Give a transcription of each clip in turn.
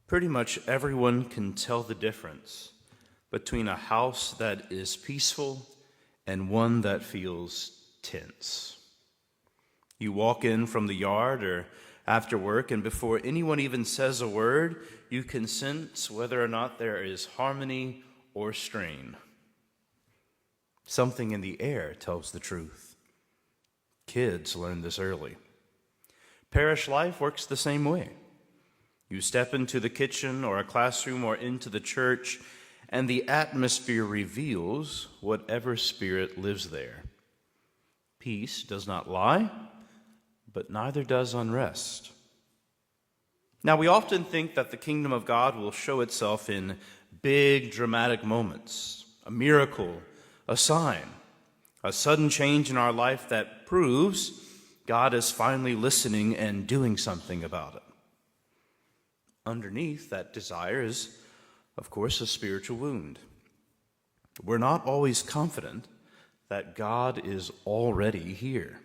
Pretty much everyone can tell the difference between a house that is peaceful and one that feels tense. You walk in from the yard or after work, and before anyone even says a word, you can sense whether or not there is harmony or strain. Something in the air tells the truth. Kids learn this early. Parish life works the same way. You step into the kitchen or a classroom or into the church, and the atmosphere reveals whatever spirit lives there. Peace does not lie, but neither does unrest. Now, we often think that the kingdom of God will show itself in big, dramatic moments, a miracle, a sign, a sudden change in our life that proves God is finally listening and doing something about it. Underneath that desire is, of course, a spiritual wound. We're not always confident that God is already here.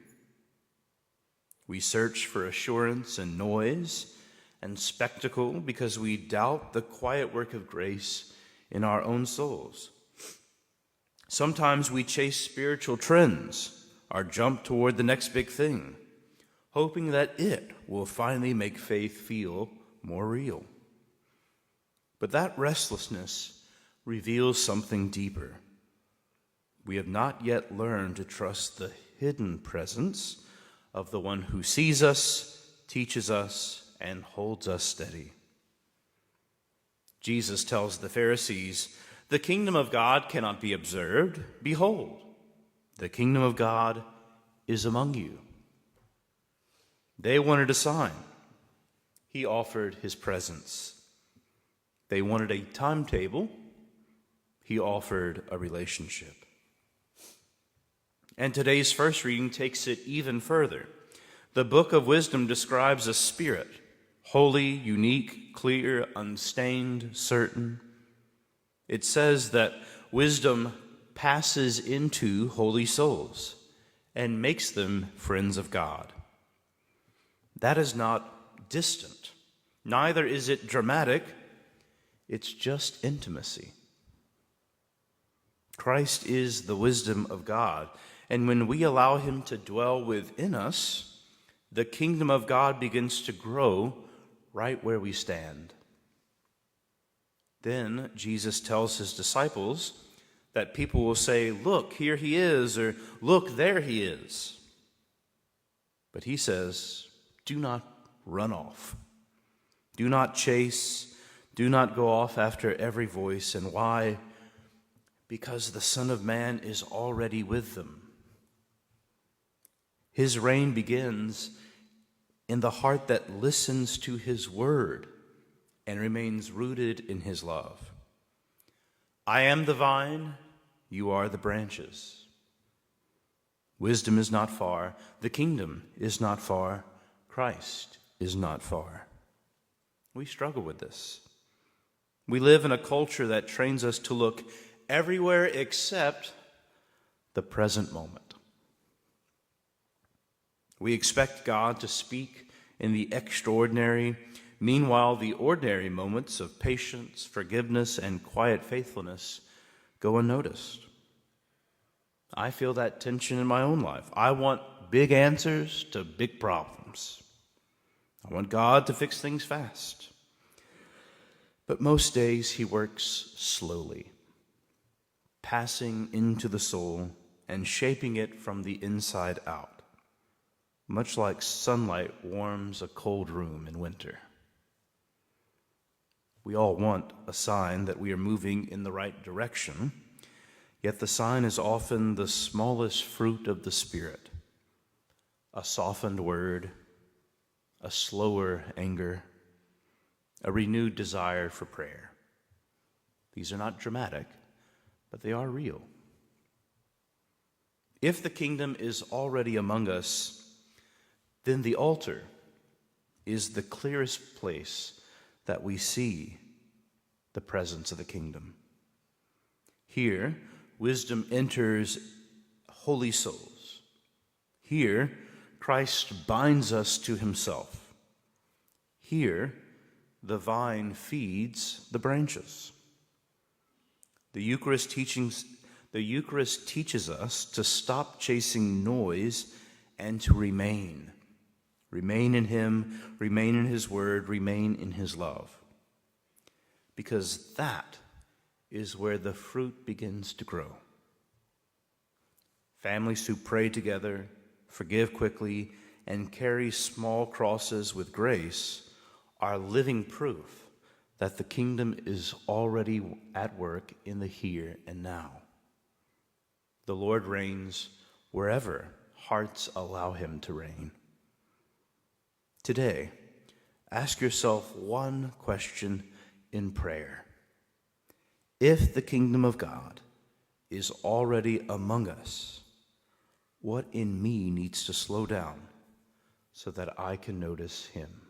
We search for assurance and noise and spectacle because we doubt the quiet work of grace in our own souls. Sometimes we chase spiritual trends or jump toward the next big thing, hoping that it will finally make faith feel more real. But that restlessness reveals something deeper. We have not yet learned to trust the hidden presence of the one who sees us, teaches us, and holds us steady. Jesus tells the Pharisees, "The kingdom of God cannot be observed. Behold, the kingdom of God is among you." They wanted a sign. He offered his presence. They wanted a timetable. He offered a relationship. And today's first reading takes it even further. The book of wisdom describes a spirit, holy, unique, clear, unstained, certain. It says that wisdom passes into holy souls and makes them friends of God. That is not distant. Neither is it dramatic. It's just intimacy. Christ is the wisdom of God, and when we allow him to dwell within us, the kingdom of God begins to grow right where we stand. Then Jesus tells his disciples that people will say, "Look, here he is," or "Look, there he is." But he says, do not run off. Do not chase. Do not go off after every voice. And why? Because the Son of Man is already with them. His reign begins in the heart that listens to his word and remains rooted in his love. I am the vine, you are the branches. Wisdom is not far, the kingdom is not far, Christ is not far. We struggle with this. We live in a culture that trains us to look everywhere except the present moment. We expect God to speak in the extraordinary. Meanwhile, the ordinary moments of patience, forgiveness, and quiet faithfulness go unnoticed. I feel that tension in my own life. I want big answers to big problems. I want God to fix things fast. But most days he works slowly, passing into the soul and shaping it from the inside out, much like sunlight warms a cold room in winter. We all want a sign that we are moving in the right direction, yet the sign is often the smallest fruit of the Spirit. A softened word, a slower anger, a renewed desire for prayer. These are not dramatic, but they are real. If the kingdom is already among us, then the altar is the clearest place that we see the presence of the kingdom. Here, wisdom enters holy souls. Here, Christ binds us to himself. Here, the vine feeds the branches. The Eucharist teaches us to stop chasing noise and to remain. Remain in him, remain in his word, remain in his love. Because that is where the fruit begins to grow. Families who pray together, forgive quickly, and carry small crosses with grace are living proof that the kingdom is already at work in the here and now. The Lord reigns wherever hearts allow him to reign. Today, ask yourself one question in prayer. If the kingdom of God is already among us, what in me needs to slow down so that I can notice him?